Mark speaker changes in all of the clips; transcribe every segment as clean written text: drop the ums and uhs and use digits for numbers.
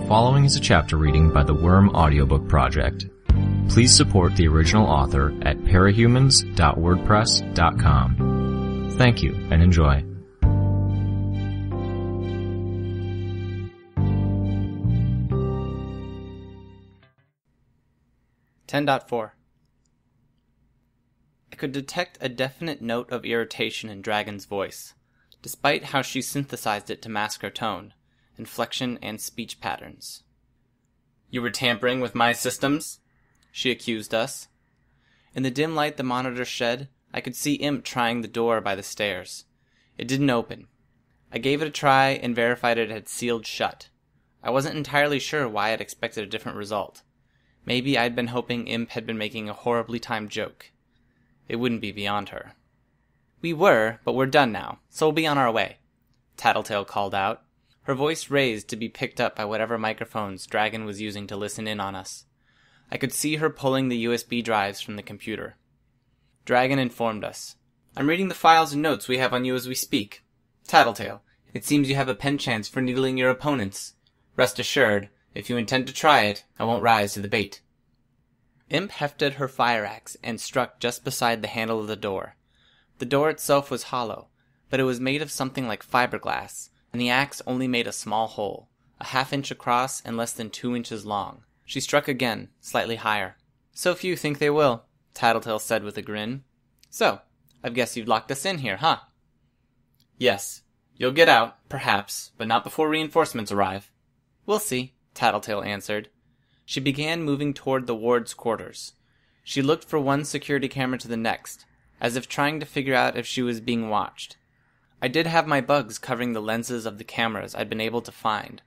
Speaker 1: following is a chapter reading by the Worm Audiobook Project. Please support the original author at parahumans.wordpress.com. Thank you and enjoy.
Speaker 2: .4 I could detect a definite note of irritation in Dragon's voice, despite how she synthesized it to mask her tone, inflection, and speech patterns. "You were tampering with my systems?" she accused us. In the dim light the monitor shed, I could see Imp trying the door by the stairs. It didn't open. I gave it a try and verified it had sealed shut. I wasn't entirely sure why I'd expected a different result. Maybe I'd been hoping Imp had been making a horribly timed joke. It wouldn't be beyond her. "We were, but we're done now, so we'll be on our way," Tattletale called out, her voice raised to be picked up by whatever microphones Dragon was using to listen in on us. I could see her pulling the USB drives from the computer. Dragon informed us. "I'm reading the files and notes we have on you as we speak. Tattletale, it seems you have a penchant for needling your opponents. Rest assured, if you intend to try it, I won't rise to the bait." Imp hefted her fire axe and struck just beside the handle of the door. The door itself was hollow, but it was made of something like fiberglass, and the axe only made a small hole, a half-inch across and less than 2 inches long. She struck again, slightly higher. "So few think they will," Tattletale said with a grin. "So, I guess you've locked us in here, huh?" "Yes. You'll get out, perhaps, but not before reinforcements arrive." "We'll see," Tattletale answered. She began moving toward the ward's quarters. She looked from one security camera to the next, as if trying to figure out if she was being watched. I did have my bugs covering the lenses of the cameras I'd been able to find,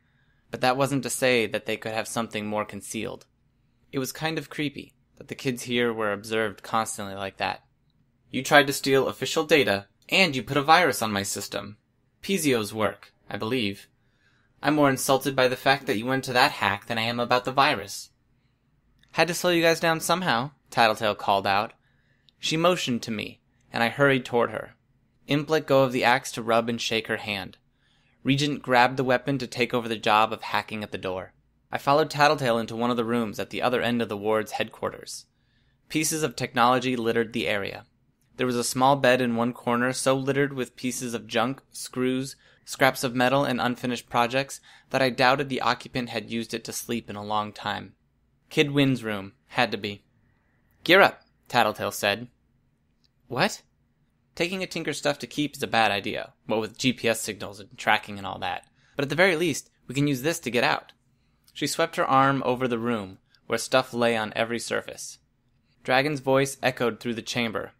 Speaker 2: but that wasn't to say that they could have something more concealed. It was kind of creepy that the kids here were observed constantly like that. "You tried to steal official data, and you put a virus on my system. Pizio's work, I believe. I'm more insulted by the fact that you went to that hack than I am about the virus." "Had to slow you guys down somehow," Tattletale called out. She motioned to me, and I hurried toward her. Imp let go of the axe to rub and shake her hand. Regent grabbed the weapon to take over the job of hacking at the door. I followed Tattletale into one of the rooms at the other end of the ward's headquarters. Pieces of technology littered the area. There was a small bed in one corner so littered with pieces of junk, screws, scraps of metal, and unfinished projects that I doubted the occupant had used it to sleep in a long time. Kid Wynn's room. Had to be. "Gear up," Tattletale said. "What?" "Taking a Tinker's stuff to keep is a bad idea, what with GPS signals and tracking and all that. But at the very least, we can use this to get out." She swept her arm over the room, where stuff lay on every surface. Dragon's voice echoed through the chamber.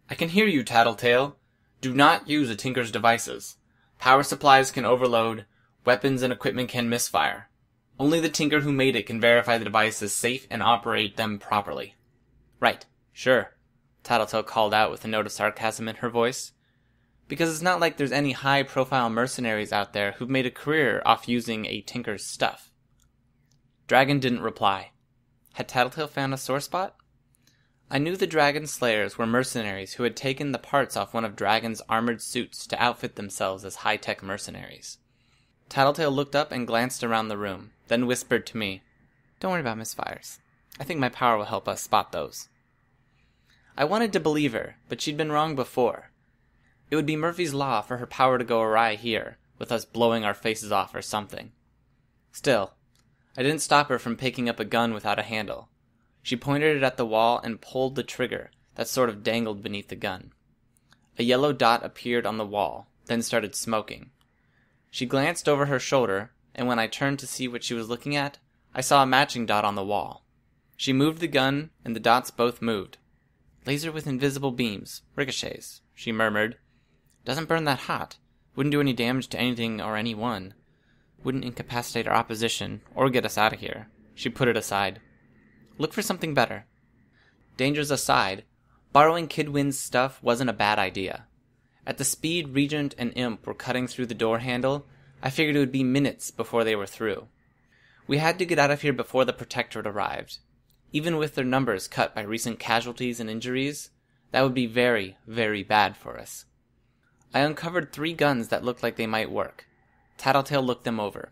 Speaker 2: "I can hear you, Tattletale. Do not use a Tinker's devices. Power supplies can overload, weapons and equipment can misfire. Only the Tinker who made it can verify the device is safe and operate them properly." "Right, sure," Tattletale called out with a note of sarcasm in her voice. "Because it's not like there's any high-profile mercenaries out there who've made a career off using a Tinker's stuff." Dragon didn't reply. Had Tattletale found a sore spot? I knew the Dragon Slayers were mercenaries who had taken the parts off one of Dragon's armored suits to outfit themselves as high-tech mercenaries. Tattletale looked up and glanced around the room, then whispered to me, "Don't worry about misfires. I think my power will help us spot those." I wanted to believe her, but she'd been wrong before. It would be Murphy's Law for her power to go awry here, with us blowing our faces off or something. Still, I didn't stop her from picking up a gun without a handle. She pointed it at the wall and pulled the trigger that sort of dangled beneath the gun. A yellow dot appeared on the wall, then started smoking. She glanced over her shoulder, and when I turned to see what she was looking at, I saw a matching dot on the wall. She moved the gun, and the dots both moved. "Laser with invisible beams. Ricochets," she murmured. "Doesn't burn that hot. Wouldn't do any damage to anything or anyone. Wouldn't incapacitate our opposition, or get us out of here." She put it aside. "Look for something better." Dangers aside, borrowing Kid Wynn's stuff wasn't a bad idea. At the speed Regent and Imp were cutting through the door handle, I figured it would be minutes before they were through. We had to get out of here before the Protectorate arrived. Even with their numbers cut by recent casualties and injuries, that would be very, very bad for us. I uncovered 3 guns that looked like they might work. Tattletale looked them over.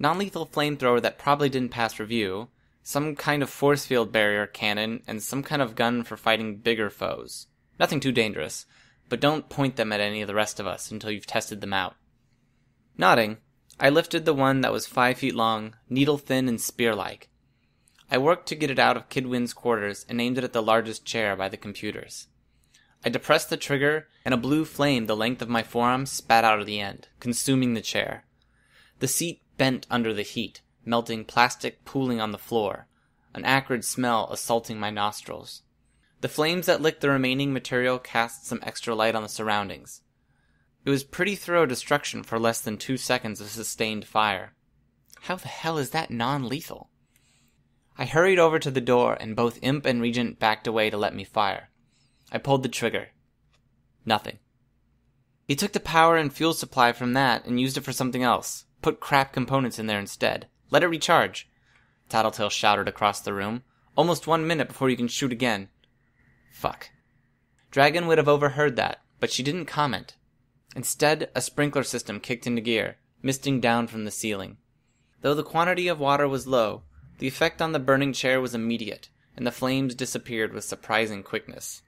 Speaker 2: non-lethal flamethrower that probably didn't pass review, some kind of force field barrier cannon, and some kind of gun for fighting bigger foes. Nothing too dangerous, but don't point them at any of the rest of us until you've tested them out. Nodding, I lifted the one that was 5 feet long, needle-thin and spear-like. I worked to get it out of Kidwin's quarters and aimed it at the largest chair by the computers. I depressed the trigger, and a blue flame the length of my forearm spat out of the end, consuming the chair. The seat bent under the heat, melting plastic pooling on the floor, an acrid smell assaulting my nostrils. The flames that licked the remaining material cast some extra light on the surroundings. It was pretty thorough destruction for less than 2 seconds of sustained fire. How the hell is that non-lethal? I hurried over to the door, and both Imp and Regent backed away to let me fire. I pulled the trigger. Nothing. He took the power and fuel supply from that and used it for something else. Put crap components in there instead. Let it recharge, Tattletale shouted across the room. Almost 1 minute before you can shoot again. Fuck. Dragon would have overheard that, but she didn't comment. Instead, a sprinkler system kicked into gear, misting down from the ceiling. Though the quantity of water was low, the effect on the burning chair was immediate, and the flames disappeared with surprising quickness.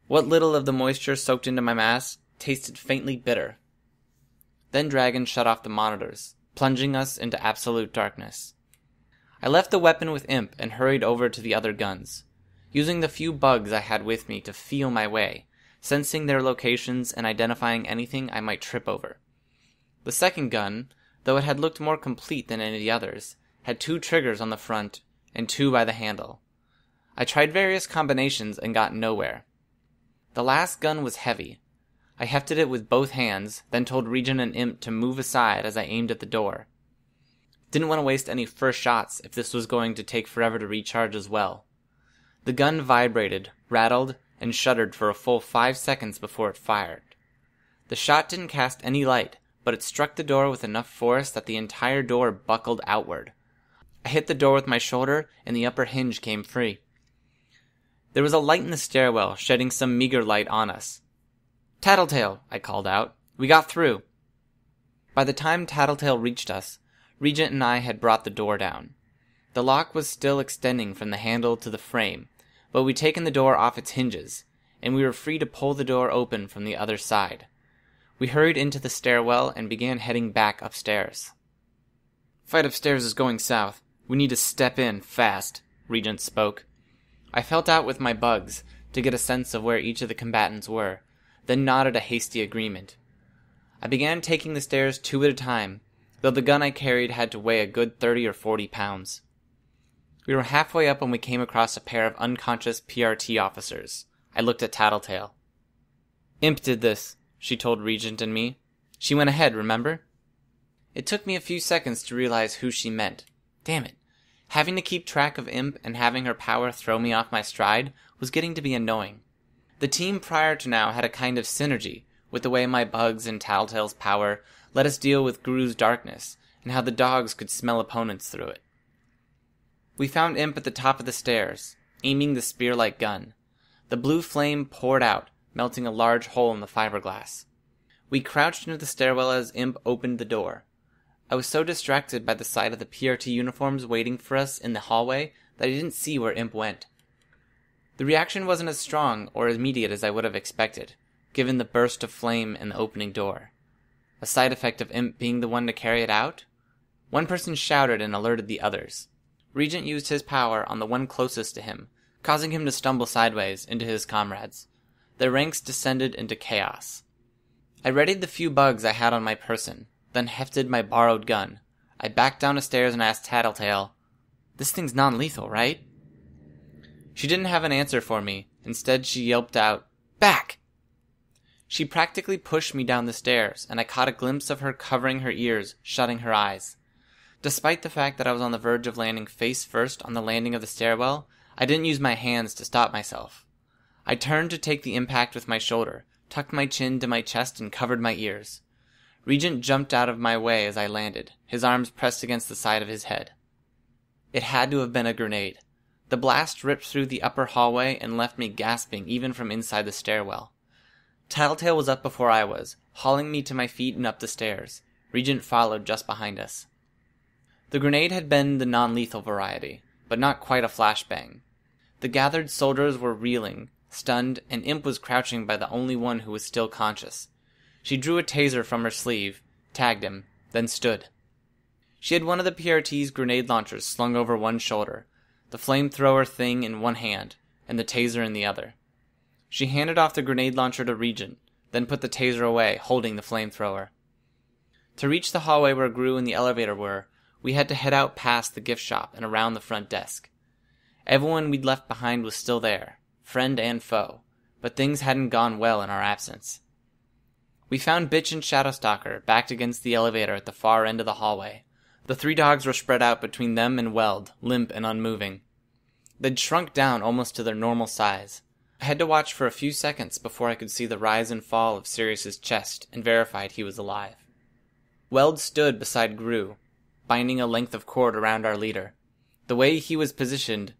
Speaker 2: What little of the moisture soaked into my mask tasted faintly bitter. Then Dragon shut off the monitors, plunging us into absolute darkness. I left the weapon with Imp and hurried over to the other guns, using the few bugs I had with me to feel my way, sensing their locations and identifying anything I might trip over. The second gun, though it had looked more complete than any of the others, had 2 triggers on the front and 2 by the handle. I tried various combinations and got nowhere. The last gun was heavy. I hefted it with both hands, then told Regent and Imp to move aside as I aimed at the door. Didn't want to waste any first shots if this was going to take forever to recharge as well. The gun vibrated, rattled, and shuddered for a full 5 seconds before it fired. The shot didn't cast any light, but it struck the door with enough force that the entire door buckled outward. I hit the door with my shoulder, and the upper hinge came free. There was a light in the stairwell, shedding some meager light on us. "Tattletale," I called out. "We got through." By the time Tattletale reached us, Regent and I had brought the door down. The lock was still extending from the handle to the frame, but we'd taken the door off its hinges, and we were free to pull the door open from the other side. We hurried into the stairwell and began heading back upstairs. "Fight upstairs is going south. We need to step in, fast," Regent spoke. I felt out with my bugs to get a sense of where each of the combatants were, then nodded a hasty agreement. I began taking the stairs 2 at a time, though the gun I carried had to weigh a good 30 or 40 pounds. We were halfway up when we came across a pair of unconscious PRT officers. I looked at Tattletale. "Imp did this," she told Regent and me. "She went ahead, remember?" It took me a few seconds to realize who she meant. Damn it. Having to keep track of Imp and having her power throw me off my stride was getting to be annoying. The team prior to now had a kind of synergy with the way my bugs and Tattletale's power let us deal with Gru's darkness, and how the dogs could smell opponents through it. We found Imp at the top of the stairs, aiming the spear-like gun. The blue flame poured out, melting a large hole in the fiberglass. We crouched into the stairwell as Imp opened the door. I was so distracted by the sight of the PRT uniforms waiting for us in the hallway that I didn't see where Imp went. The reaction wasn't as strong or as immediate as I would have expected, given the burst of flame in the opening door. A side effect of Imp being the one to carry it out? One person shouted and alerted the others. Regent used his power on the one closest to him, causing him to stumble sideways into his comrades. Their ranks descended into chaos. I readied the few bugs I had on my person, then hefted my borrowed gun. I backed down the stairs and asked Tattletale, "This thing's non-lethal, right?" She didn't have an answer for me. Instead, she yelped out, "Back!" She practically pushed me down the stairs, and I caught a glimpse of her covering her ears, shutting her eyes. Despite the fact that I was on the verge of landing face first on the landing of the stairwell, I didn't use my hands to stop myself. I turned to take the impact with my shoulder, tucked my chin to my chest, and covered my ears. Regent jumped out of my way as I landed, his arms pressed against the side of his head. It had to have been a grenade. The blast ripped through the upper hallway and left me gasping even from inside the stairwell. Tattletale was up before I was, hauling me to my feet and up the stairs. Regent followed just behind us. The grenade had been the non-lethal variety, but not quite a flashbang. The gathered soldiers were reeling, stunned, and Imp was crouching by the only one who was still conscious. She drew a taser from her sleeve, tagged him, then stood. She had one of the PRT's grenade launchers slung over one shoulder, the flamethrower thing in one hand, and the taser in the other. She handed off the grenade launcher to Regent, then put the taser away, holding the flamethrower. To reach the hallway where Gru and the elevator were, we had to head out past the gift shop and around the front desk. Everyone we'd left behind was still there, friend and foe, but things hadn't gone well in our absence. We found Bitch and Shadowstalker backed against the elevator at the far end of the hallway. The three dogs were spread out between them and Weld, limp and unmoving. They'd shrunk down almost to their normal size. I had to watch for a few seconds before I could see the rise and fall of Sirius's chest and verified he was alive. Weld stood beside Gru, binding a length of cord around our leader. The way he was positioned,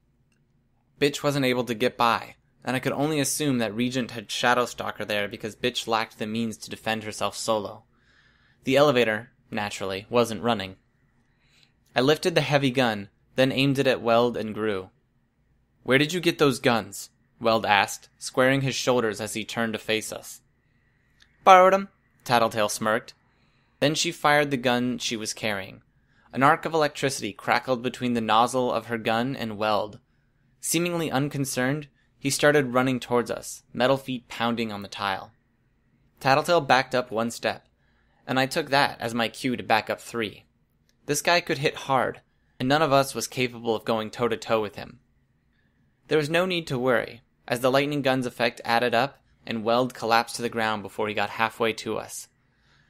Speaker 2: Bitch wasn't able to get by, and I could only assume that Regent had Shadowstalker there because Bitch lacked the means to defend herself solo. The elevator, naturally, wasn't running. I lifted the heavy gun, then aimed it at Weld and Gru. "Where did you get those guns?" Weld asked, squaring his shoulders as he turned to face us. "Borrowed 'em," Tattletale smirked. Then she fired the gun she was carrying. An arc of electricity crackled between the nozzle of her gun and Weld. Seemingly unconcerned, he started running towards us, metal feet pounding on the tile. Tattletale backed up one step, and I took that as my cue to back up 3. This guy could hit hard, and none of us was capable of going toe-to-toe with him. There was no need to worry, as the lightning gun's effect added up, and Weld collapsed to the ground before he got halfway to us.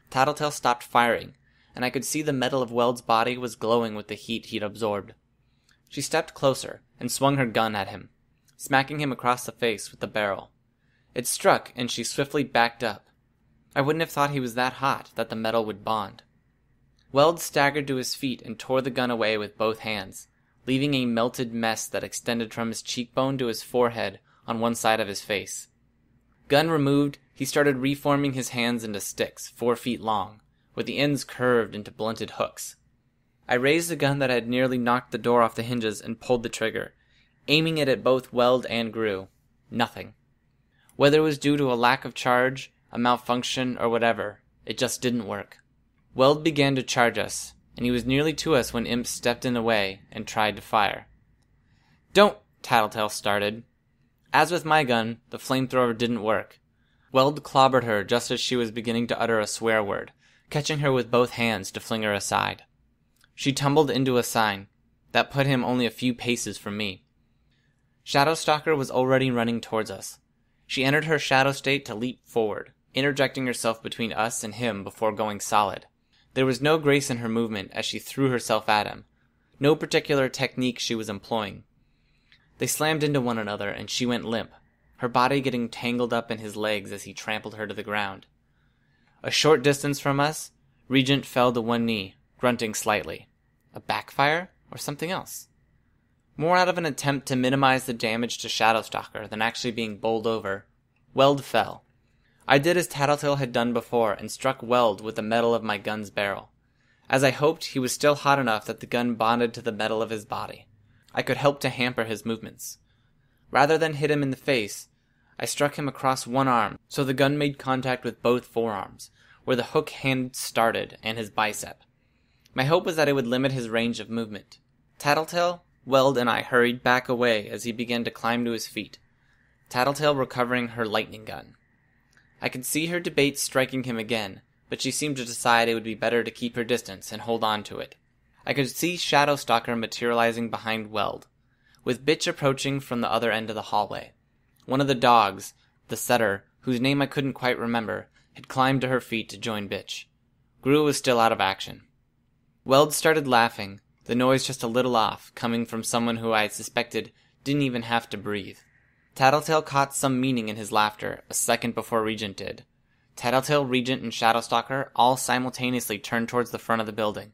Speaker 2: Tattletale stopped firing, and I could see the metal of Weld's body was glowing with the heat he'd absorbed. She stepped closer and swung her gun at him, smacking him across the face with the barrel. It struck, and she swiftly backed up. I wouldn't have thought he was that hot that the metal would bond. Weld staggered to his feet and tore the gun away with both hands, leaving a melted mess that extended from his cheekbone to his forehead on one side of his face. Gun removed, he started reforming his hands into sticks, 4 feet long, with the ends curved into blunted hooks. I raised the gun that had nearly knocked the door off the hinges and pulled the trigger, aiming it at both Weld and Gru. Nothing. Whether it was due to a lack of charge, a malfunction, or whatever, it just didn't work. Weld began to charge us, and he was nearly to us when Imp stepped in the way and tried to fire. "Don't!" Tattletale started. As with my gun, the flamethrower didn't work. Weld clobbered her just as she was beginning to utter a swear word, catching her with both hands to fling her aside. She tumbled into a sign. That put him only a few paces from me. Shadowstalker was already running towards us. She entered her shadow state to leap forward, interjecting herself between us and him before going solid. There was no grace in her movement as she threw herself at him, no particular technique she was employing. They slammed into one another and she went limp, her body getting tangled up in his legs as he trampled her to the ground. A short distance from us, Regent fell to one knee, grunting slightly. A backfire or something else? More out of an attempt to minimize the damage to Shadowstalker than actually being bowled over, Weld fell. I did as Tattletale had done before and struck Weld with the metal of my gun's barrel. As I hoped, he was still hot enough that the gun bonded to the metal of his body. I could help to hamper his movements. Rather than hit him in the face, I struck him across one arm, so the gun made contact with both forearms, where the hook hand started, and his bicep. My hope was that it would limit his range of movement. Tattletale, Weld, and I hurried back away as he began to climb to his feet, Tattletale recovering her lightning gun. I could see her debate striking him again, but she seemed to decide it would be better to keep her distance and hold on to it. I could see Shadowstalker materializing behind Weld, with Bitch approaching from the other end of the hallway. One of the dogs, the setter, whose name I couldn't quite remember, had climbed to her feet to join Bitch. Gru was still out of action. Weld started laughing, the noise just a little off, coming from someone who I suspected didn't even have to breathe. Tattletale caught some meaning in his laughter a second before Regent did. Tattletale, Regent, and Shadowstalker all simultaneously turned towards the front of the building.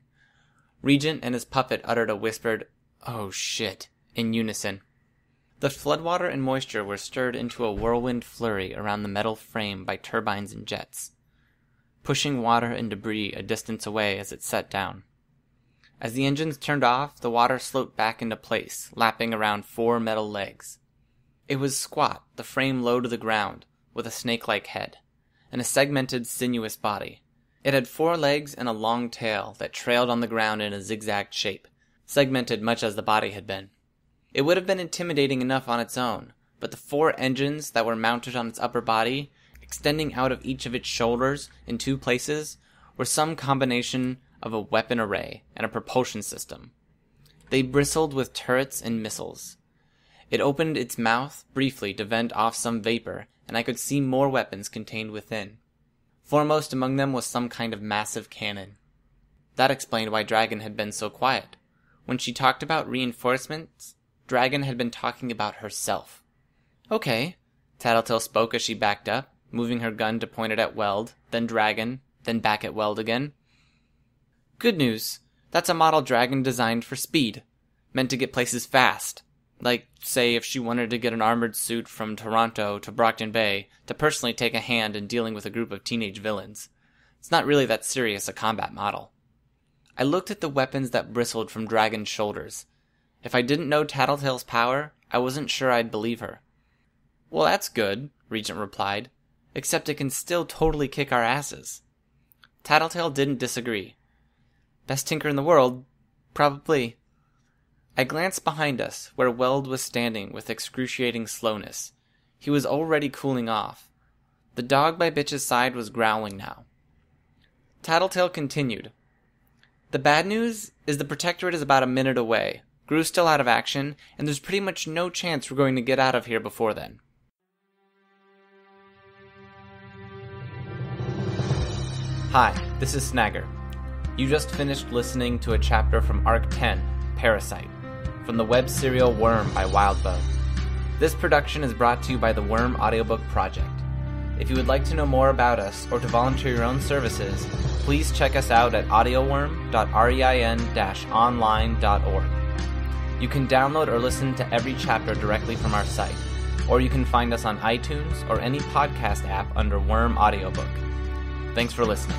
Speaker 2: Regent and his puppet uttered a whispered, "Oh shit," in unison. The floodwater and moisture were stirred into a whirlwind flurry around the metal frame by turbines and jets, pushing water and debris a distance away as it set down. As the engines turned off, the water sloped back into place, lapping around 4 metal legs. It was squat, the frame low to the ground, with a snake-like head, and a segmented, sinuous body. It had 4 legs and a long tail that trailed on the ground in a zigzag shape, segmented much as the body had been. It would have been intimidating enough on its own, but the 4 engines that were mounted on its upper body, extending out of each of its shoulders in 2 places, were some combination of a weapon array and a propulsion system. They bristled with turrets and missiles. It opened its mouth briefly to vent off some vapor, and I could see more weapons contained within. Foremost among them was some kind of massive cannon. That explained why Dragon had been so quiet. When she talked about reinforcements, Dragon had been talking about herself. "Okay," Tattletale spoke as she backed up, moving her gun to point it at Weld, then Dragon, then back at Weld again. "Good news. That's a model Dragon designed for speed, meant to get places fast. Like, say, if she wanted to get an armored suit from Toronto to Brockton Bay to personally take a hand in dealing with a group of teenage villains. It's not really that serious a combat model." I looked at the weapons that bristled from Dragon's shoulders. If I didn't know Tattletale's power, I wasn't sure I'd believe her. "Well, that's good," Regent replied, "except it can still totally kick our asses." Tattletale didn't disagree. "Best tinker in the world? Probably." I glanced behind us, where Weld was standing with excruciating slowness. He was already cooling off. The dog by Bitch's side was growling now. Tattletale continued. "The bad news is the Protectorate is about a minute away. Gru's still out of action, and there's pretty much no chance we're going to get out of here before then." Hi, this is Snagger. You just finished listening to a chapter from Arc 10, Parasite, from the web serial Worm by Wildbow. This production is brought to you by the Worm Audiobook Project. If you would like to know more about us or to volunteer your own services, please check us out at audioworm.rein-online.org. You can download or listen to every chapter directly from our site, or you can find us on iTunes or any podcast app under Worm Audiobook. Thanks for listening.